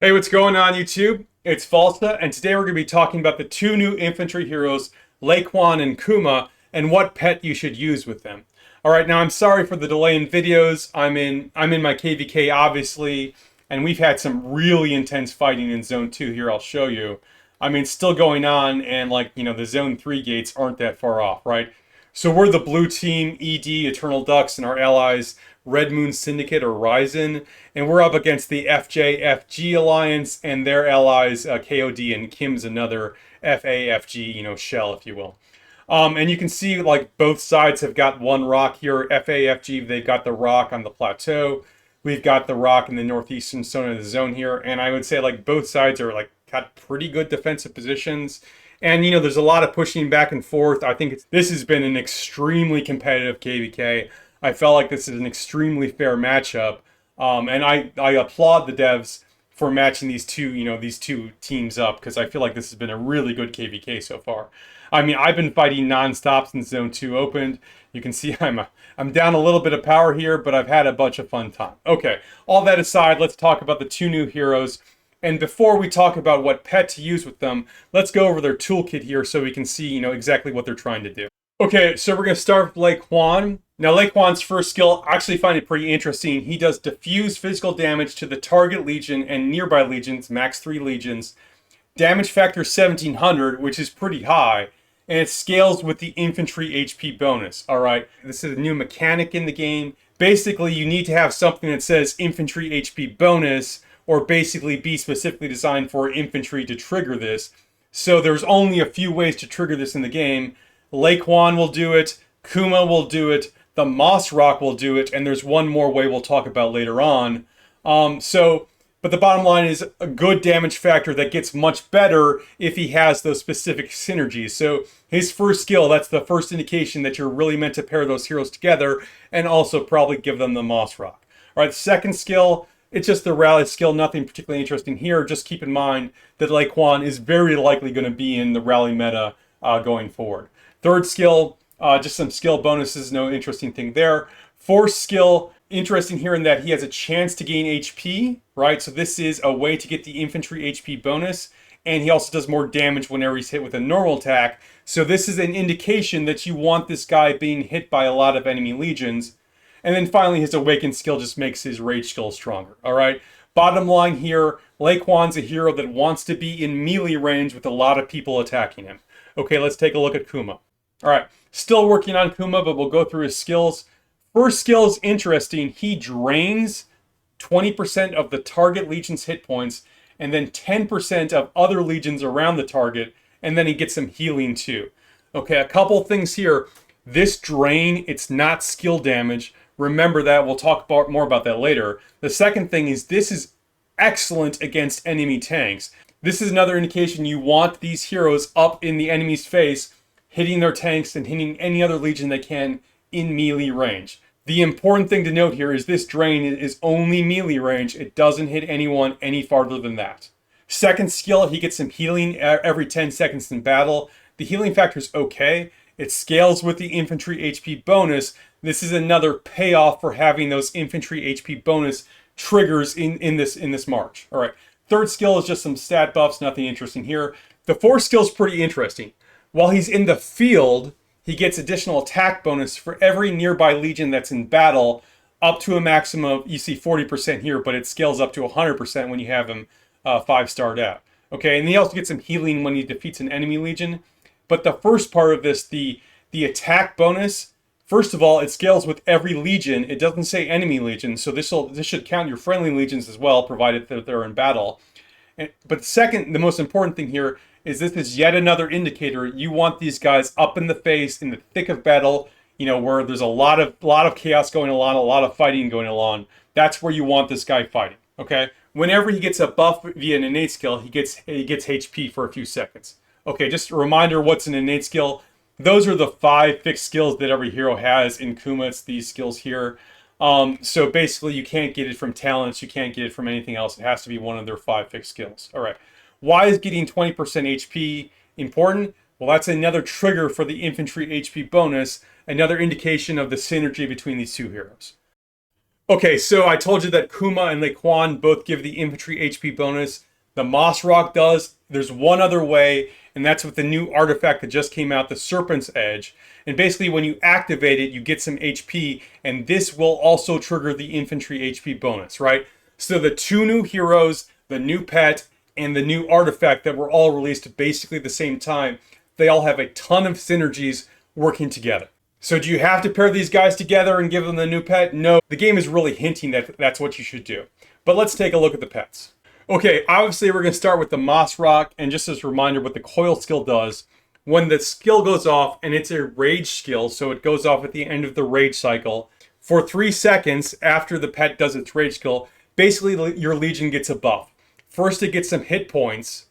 Hey, what's going on YouTube? It's Falsa, and today we're going to be talking about the two new infantry heroes, Lei Kuan and Kuma, and what pet you should use with them. Alright, now I'm sorry for the delay in videos. I'm in my KVK obviously, and we've had some really intense fighting in Zone 2 here, I'll show you. I mean, still going on, and the Zone 3 gates aren't that far off, right? So we're the blue team, ED, Eternal Ducks, and our allies, Red Moon Syndicate or Ryzen, and we're up against the FJ-FG Alliance and their allies, KOD, and Kim's another FAFG, shell, if you will. And you can see, like, both sides have got one rock here. FAFG, they've got the rock on the plateau. We've got the rock in the northeastern zone of the zone here. And I would say, like, both sides are, like, got pretty good defensive positions. And, there's a lot of pushing back and forth. I think this has been an extremely competitive KVK. I felt like this is an extremely fair matchup. And I applaud the devs for matching these two teams up, because I feel like this has been a really good KVK so far. I mean, I've been fighting non-stop since Zone 2 opened. You can see I'm down a little bit of power here, but I've had a bunch of fun time. Okay, all that aside, let's talk about the two new heroes. And before we talk about what pet to use with them, let's go over their toolkit here so we can see, exactly what they're trying to do. Okay, so we're going to start with Lei Kuan. Now, Lei Kuan's first skill, I actually find it pretty interesting. He does diffuse physical damage to the target legion and nearby legions, max 3 legions. Damage factor 1700, which is pretty high. And it scales with the infantry HP bonus. Alright, this is a new mechanic in the game. Basically, you need to have something that says infantry HP bonus, or basically be specifically designed for infantry to trigger this. So there's only a few ways to trigger this in the game. Lei Kuan will do it, Kuma will do it, the Mossrock will do it, and there's one more way we'll talk about later on. But the bottom line is a good damage factor that gets much better if he has those specific synergies. So his first skill, that's the first indication that you're really meant to pair those heroes together, and also probably give them the Mossrock. All right, second skill, it's just the rally skill, nothing particularly interesting here. Just keep in mind that Lei Kuan is very likely going to be in the rally meta going forward. Third skill, just some skill bonuses, no interesting thing there. Fourth skill, interesting here in that he has a chance to gain HP, right? So this is a way to get the infantry HP bonus, and he also does more damage whenever he's hit with a normal attack. So this is an indication that you want this guy being hit by a lot of enemy legions. And then finally, his awakened skill just makes his rage skill stronger, all right? Bottom line here, Lei Kuan's a hero that wants to be in melee range with a lot of people attacking him. Okay, let's take a look at Kuma. All right, still working on Kuma, but we'll go through his skills. First skill is interesting. He drains 20% of the target legion's hit points, and then 10% of other legions around the target, and then he gets some healing too. Okay, a couple things here. This drain, it's not skill damage. Remember that. We'll talk more about that later. The second thing is this is excellent against enemy tanks. This is another indication you want these heroes up in the enemy's face, hitting their tanks and hitting any other legion they can in melee range. The important thing to note here is this drain is only melee range. It doesn't hit anyone any farther than that. Second skill, he gets some healing every 10 seconds in battle. The healing factor is okay. It scales with the infantry HP bonus. This is another payoff for having those infantry HP bonus triggers in this march. All right. Third skill is just some stat buffs, nothing interesting here. The fourth skill is pretty interesting. While he's in the field, he gets additional attack bonus for every nearby legion that's in battle, up to a maximum of, you see 40% here, but it scales up to 100% when you have him 5-starred out. Okay, and he also gets some healing when he defeats an enemy legion. But the first part of this, the attack bonus, first of all, it scales with every legion. It doesn't say enemy legion, so this should count your friendly legions as well, provided that they're in battle. But second, the most important thing here is this is yet another indicator you want these guys up in the face, in the thick of battle, where there's a lot of chaos going on, a lot of fighting going on. That's where you want this guy fighting, okay? Whenever he gets a buff via an innate skill, he gets HP for a few seconds. Okay, just a reminder, what's an innate skill? Those are the 5 fixed skills that every hero has. In Kuma, it's these skills here. So basically, you can't get it from talents, you can't get it from anything else. It has to be one of their 5 fixed skills. All right. Why is getting 20% HP important? Well, that's another trigger for the infantry HP bonus, another indication of the synergy between these two heroes. Okay, so I told you that Kuma and Lequan both give the infantry HP bonus. The Mossrock does. There's one other way, and that's with the new artifact that just came out, the Serpent's Edge. And basically, when you activate it, you get some HP, and this will also trigger the infantry HP bonus, right? So the two new heroes, the new pet, and the new artifact that were all released at basically the same time, they all have a ton of synergies working together. So do you have to pair these guys together and give them the new pet? No, the game is really hinting that that's what you should do. But let's take a look at the pets. Okay, obviously we're going to start with the Mossrock, and just as a reminder what the coil skill does, when the skill goes off, and it's a rage skill, so it goes off at the end of the rage cycle, for 3 seconds after the pet does its rage skill, basically your Legion gets a buff. First it gets some hit points,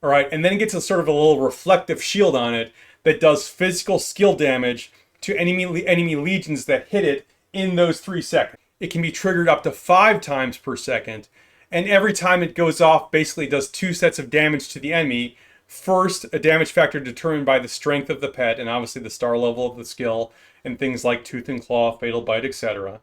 alright, and then it gets a sort of a little reflective shield on it that does physical skill damage to enemy legions that hit it in those 3 seconds. It can be triggered up to 5 times per second, and every time it goes off basically does 2 sets of damage to the enemy. First, a damage factor determined by the strength of the pet, and obviously the star level of the skill, and things like Tooth and Claw, Fatal Bite, etc.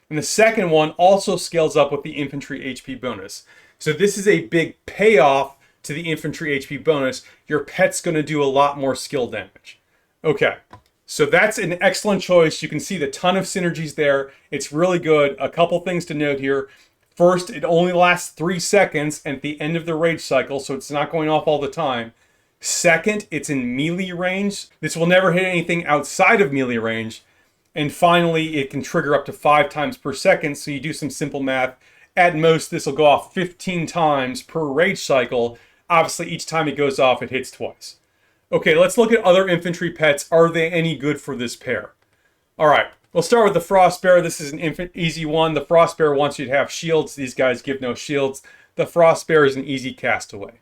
And the second one also scales up with the infantry HP bonus. So this is a big payoff to the infantry HP bonus. Your pet's going to do a lot more skill damage. Okay. So that's an excellent choice. You can see the ton of synergies there. It's really good. A couple things to note here. First, it only lasts 3 seconds at the end of the rage cycle, so it's not going off all the time. Second, it's in melee range. This will never hit anything outside of melee range. And finally, it can trigger up to 5 times per second, so you do some simple math. At most, this will go off 15 times per rage cycle. Obviously, each time it goes off, it hits twice. Okay, let's look at other infantry pets. Are they any good for this pair? All right, we'll start with the Frost Bear. This is an easy one. The Frost Bear wants you to have shields. These guys give no shields. The Frost Bear is an easy castaway.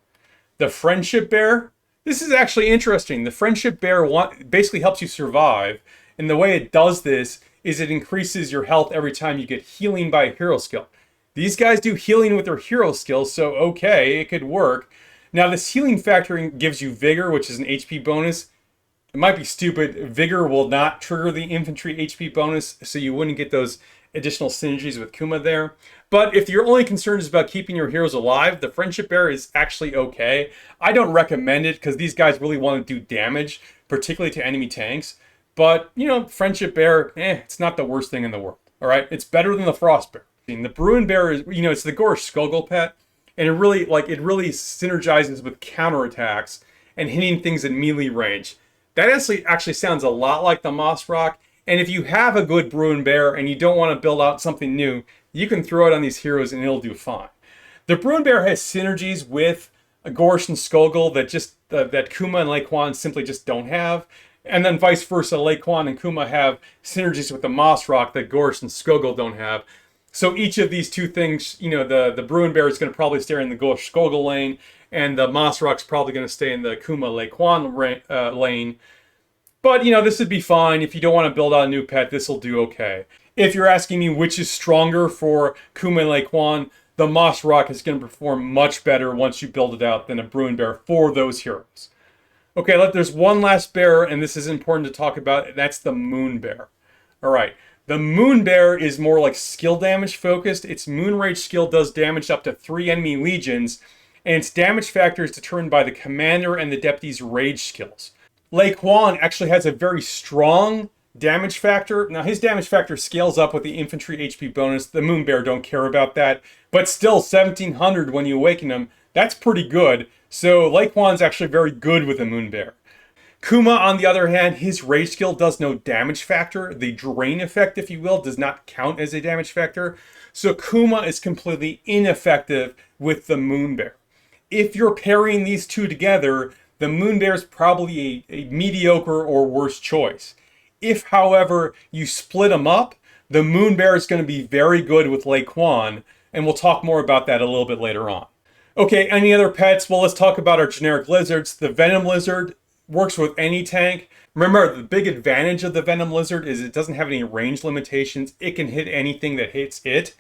The Friendship Bear, this is actually interesting. The Friendship Bear basically helps you survive. And the way it does this is it increases your health every time you get healing by a hero skill. These guys do healing with their hero skills, so okay, it could work. Now, this healing factor gives you Vigor, which is an HP bonus. It might be stupid. Vigor will not trigger the infantry HP bonus, so you wouldn't get those additional synergies with Kuma there. But if your only concern is about keeping your heroes alive, the Friendship Bear is actually okay. I don't recommend it because these guys really want to do damage, particularly to enemy tanks. But, you know, Friendship Bear, it's not the worst thing in the world. All right, it's better than the Frost Bear. The Bruin Bear is, you know, it's the Gorsh Skogul pet. And it really synergizes with counterattacks and hitting things in melee range. That actually sounds a lot like the Mossrock. And if you have a good Bruin Bear and you don't want to build out something new, you can throw it on these heroes and it'll do fine. The Bruin Bear has synergies with Gorsh and Skogul that Kuma and Lequan simply just don't have. And then vice versa, Lequan and Kuma have synergies with the Mossrock that Gorsh and Skogul don't have. So each of these two things, you know, the Bruin Bear is going to probably stay in the Gorsh Skogul lane, and the Mossrock's probably going to stay in the Kuma Lequan lane. But, you know, this would be fine. If you don't want to build out a new pet, this will do okay. If you're asking me which is stronger for Kuma and Lequan, the Mossrock is going to perform much better once you build it out than a Bruin Bear for those heroes. Okay, there's one last bear, and this is important to talk about, and that's the Moon Bear. All right. The Moon Bear is more like skill damage focused. Its Moon Rage skill does damage up to 3 enemy legions, and its damage factor is determined by the commander and the deputy's rage skills. Lei Kuan actually has a very strong damage factor. Now, his damage factor scales up with the infantry HP bonus. The Moon Bear don't care about that, but still 1700 when you awaken him, that's pretty good. So Lei Kuan's actually very good with the Moon Bear. Kuma, on the other hand, his rage skill does no damage factor. The drain effect, if you will, does not count as a damage factor. So Kuma is completely ineffective with the Moon Bear. If you're pairing these two together, the Moon Bear is probably a mediocre or worse choice. If, however, you split them up, the Moon Bear is going to be very good with Lei Kuan, and we'll talk more about that a little bit later on. Okay, any other pets? Well, let's talk about our generic lizards. The Venom Lizard works with any tank. Remember, the big advantage of the Venom Lizard is it doesn't have any range limitations. It can hit anything that hits it.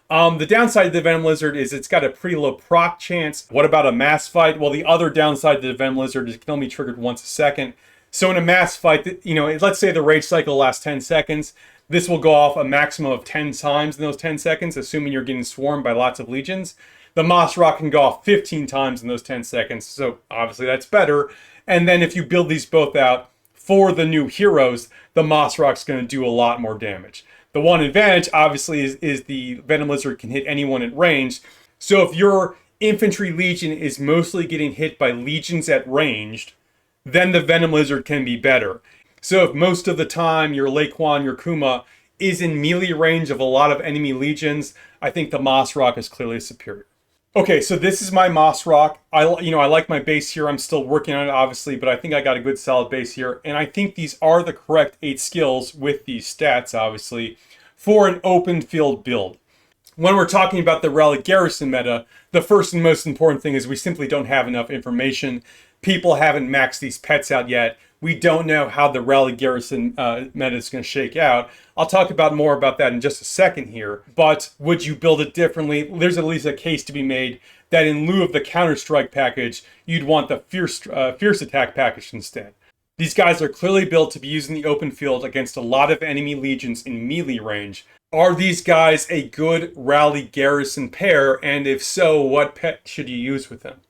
The downside of the Venom Lizard is it's got a pretty low proc chance. What about a mass fight? Well, the other downside to the Venom Lizard is it can only be triggered once a second. So in a mass fight, you know, let's say the rage cycle lasts 10 seconds. This will go off a maximum of 10 times in those 10 seconds, assuming you're getting swarmed by lots of legions. The Mossrock can go off 15 times in those 10 seconds, so obviously that's better. And then if you build these both out for the new heroes, the Mossrock's going to do a lot more damage. The one advantage, obviously, is the Venom Lizard can hit anyone at range. So if your infantry legion is mostly getting hit by legions at ranged, then the Venom Lizard can be better. So if most of the time your Lequan, your Kuma, is in melee range of a lot of enemy legions, I think the Mossrock is clearly superior. Okay, so this is my Mossrock. I like my base here. I'm still working on it, obviously, but I think I got a good solid base here. And I think these are the correct 8 skills with these stats, obviously, for an open field build. When we're talking about the Rally Garrison meta, the first and most important thing is we simply don't have enough information. People haven't maxed these pets out yet. We don't know how the Rally Garrison meta is going to shake out. I'll talk more about that in just a second here. But would you build it differently? There's at least a case to be made that in lieu of the Counter-Strike package, you'd want the Fierce Attack package instead. These guys are clearly built to be used in the open field against a lot of enemy legions in melee range. Are these guys a good Rally Garrison pair? And if so, what pet should you use with them?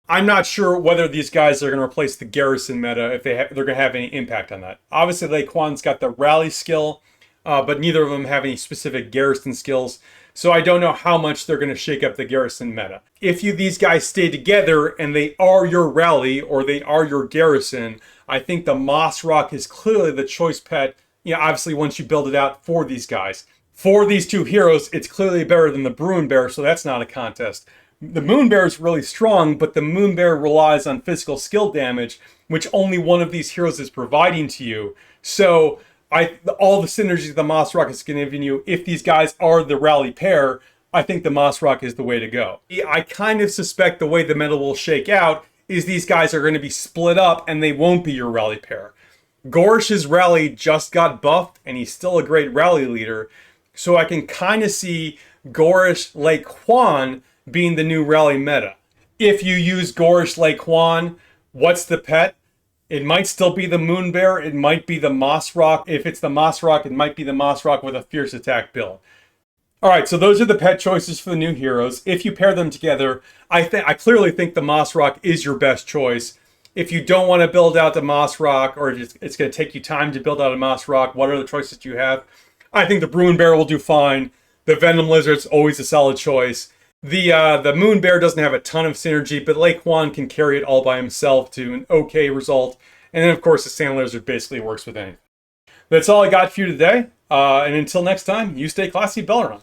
I'm not sure whether these guys are going to replace the Garrison meta, if they're going to have any impact on that. Obviously, Lequan's got the Rally skill, but neither of them have any specific Garrison skills. So I don't know how much they're going to shake up the Garrison meta. If these guys stay together and they are your Rally or they are your Garrison, I think the Mossrock is clearly the choice pet. Obviously, once you build it out for these guys. For these two heroes, it's clearly better than the Bruin Bear, so that's not a contest. The Moon Bear is really strong, but the Moon Bear relies on physical skill damage, which only one of these heroes is providing to you. So all the synergies the Mossrock is giving you, if these guys are the Rally pair, I think the Mossrock is the way to go. I kind of suspect the way the meta will shake out is these guys are going to be split up and they won't be your Rally pair. Gorish's Rally just got buffed, and he's still a great Rally leader. So I can kind of see Gorish Lei Kuan being the new Rally meta. If you use Gorish Lei Kuan, what's the pet? It might still be the Moon Bear. It might be the Mossrock. If it's the Mossrock, it might be the Mossrock with a Fierce Attack build. All right, so those are the pet choices for the new heroes. If you pair them together, I clearly think the Mossrock is your best choice. If you don't want to build out the Mossrock, or it's going to take you time to build out a Mossrock, what are the choices you have? I think the Bruin Bear will do fine. The Venom Lizard's always a solid choice. The Moon Bear doesn't have a ton of synergy, but Lequan can carry it all by himself to an okay result. And then, of course, the Sand Lizard basically works with anything. That's all I got for you today. And until next time, you stay classy, Belleron.